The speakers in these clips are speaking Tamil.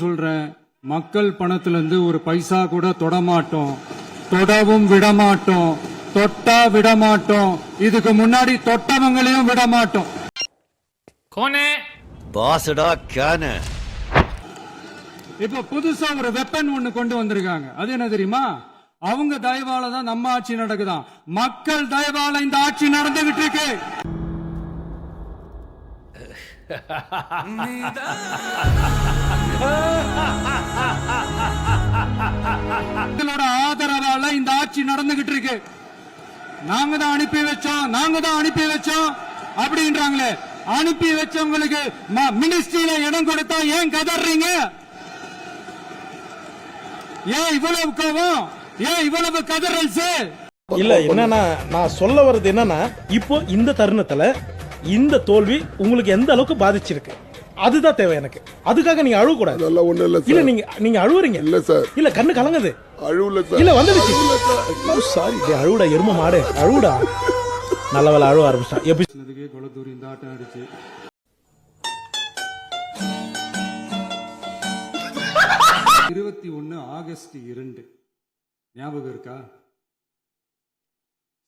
சொல்றேன், மக்கள் பணத்துல இருந்து ஒரு பைசா கூட தொடமாட்டோம், தொடவும் விடமாட்டோம், தொட்டா விடமாட்டோம், இதுக்கு முன்னாடி தொட்டவங்களையும் விடமாட்டோம். பாசடா கேன. இப்ப புதுசா ஒரு வெப்பன் ஒண்ணு கொண்டு வந்திருக்காங்க. அது என்ன தெரியுமா? அவங்க தயவால தான் நம்ம ஆட்சி நடக்குதாம். மக்கள் தயவால இந்த ஆட்சி நடந்துகிட்டு இருக்கு. மக்களோட ஆதரவால இந்த ஆட்சி நடந்துகிட்டு இருக்கு. நாங்க தான் அனுப்பி வச்சோம் அப்படின்றாங்களே. அனுப்பி வச்சவங்களுக்கு மினிஸ்ட்ரியில இடம் கொடுத்தா ஏன் கதறீங்க? ஏன் இவ்வளவு கோவம்? ஏன் இவ்வளவு கதறல்? இல்ல, என்னன்னா நான் சொல்ல வர்றது என்னன்னா, இப்போ இந்த தருணத்துல இந்த தோல்வி உங்களுக்கு எந்த அளவுக்கு பாதிச்சிருக்கு அதுதான் தேவை எனக்கு. அதுக்காக நீங்க அழுவ கூடாது. இல்ல, நீங்க அழுவுறீங்க. இல்ல சார், இல்ல கண்ணு கலங்குது. அழுவல சார். இல்ல வந்துடுச்சு. சாரி, அழுவுடா எரும மாடு, அழுவுடா. நல்லவேளை அழுவ ஆரம்பிச்சான். எப்படி கொளத்தூரி இந்த ஆட்டம் அடிச்சு 21 ஆகஸ்ட் 2 ஞாபகம் இருக்கா?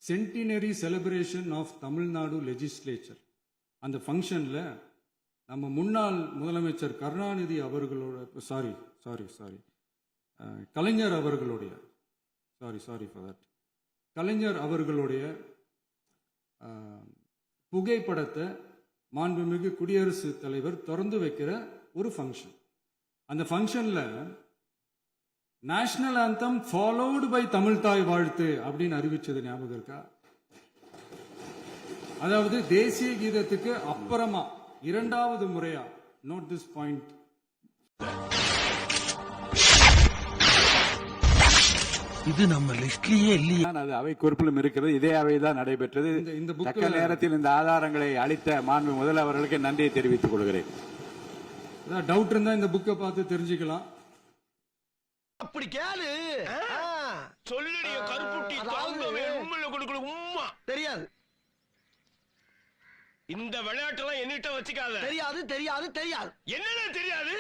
Centenary celebration of Tamil Nadu legislature. அந்த ஃபங்க்ஷன்ல நம்ம முன்னாள் முதலமைச்சர் கருணாநிதி அவர்களோட கலைஞர் அவர்களுடைய கலைஞர் அவர்களுடைய புகைப்படத்தை மாண்புமிகு குடியரசுத் தலைவர் திறந்து வைக்கிற ஒரு ஃபங்க்ஷன். அந்த ஃபங்க்ஷன்ல national anthem followed by Tamil Thai Vazhthu அப்படின்னு அறிவிச்சது ஞாபகம் இருக்கா? அதாவது தேசிய கீதத்துக்கு அப்புறமா இரண்டாவது முறையா, நோட் திஸ் பாயிண்ட், இது நம்ம லிஸ்ட்லயே இல்லையா? அது அவை குறிப்பிலும் இருக்கிறது. இதே அவை தான் நடைபெற்றது. இந்த தக்க நேரத்தில் இந்த ஆதாரங்களை அளித்த மாண்பு முதல்வர் அவர்களுக்கு நன்றியை தெரிவித்துக் கொள்கிறேன். டவுட் இருந்தா இந்த புக்கை பார்த்து தெரிஞ்சுக்கலாம். அப்படி கேளு. சொல்லுடைய கருப்புட்டி தாங்கவே உம்மல கொடுக்கல உம்மா தெரியாது. இந்த விளையாட்டெல்லாம் என்னிட்ட வச்சுக்காத. தெரியாது. என்னன்னு தெரியாது.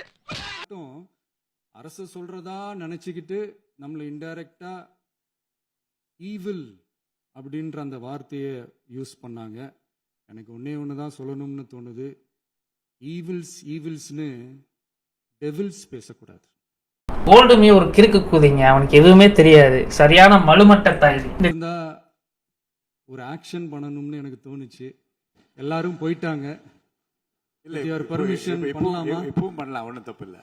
அரசு சொல்றதா நினைச்சுக்கிட்டு நம்மள இன்டைரக்டா ஈவில் அப்படின்ற அந்த வார்த்தையை யூஸ் பண்ணாங்க. எனக்கு ஒண்ணுதான் சொல்லணும்னு தோணுது. ஈவில்ஸ்னு டெவில்ஸ் பேசக்கூடாது. ஓல்டுமே ஒரு கிறுக்கு கூதிங்க, அவனுக்கு எதுவுமே தெரியாது, சரியான மலுமட்ட தாய். ஒரு ஆக்ஷன் பண்ணணும்னு எனக்கு தோணுச்சு. எல்லாரும் போயிட்டாங்க. இல்ல பர்மிஷன் பண்ணலாமா? இப்பவும் பண்ணலாம், ஒன்றும் தப்பு இல்லை.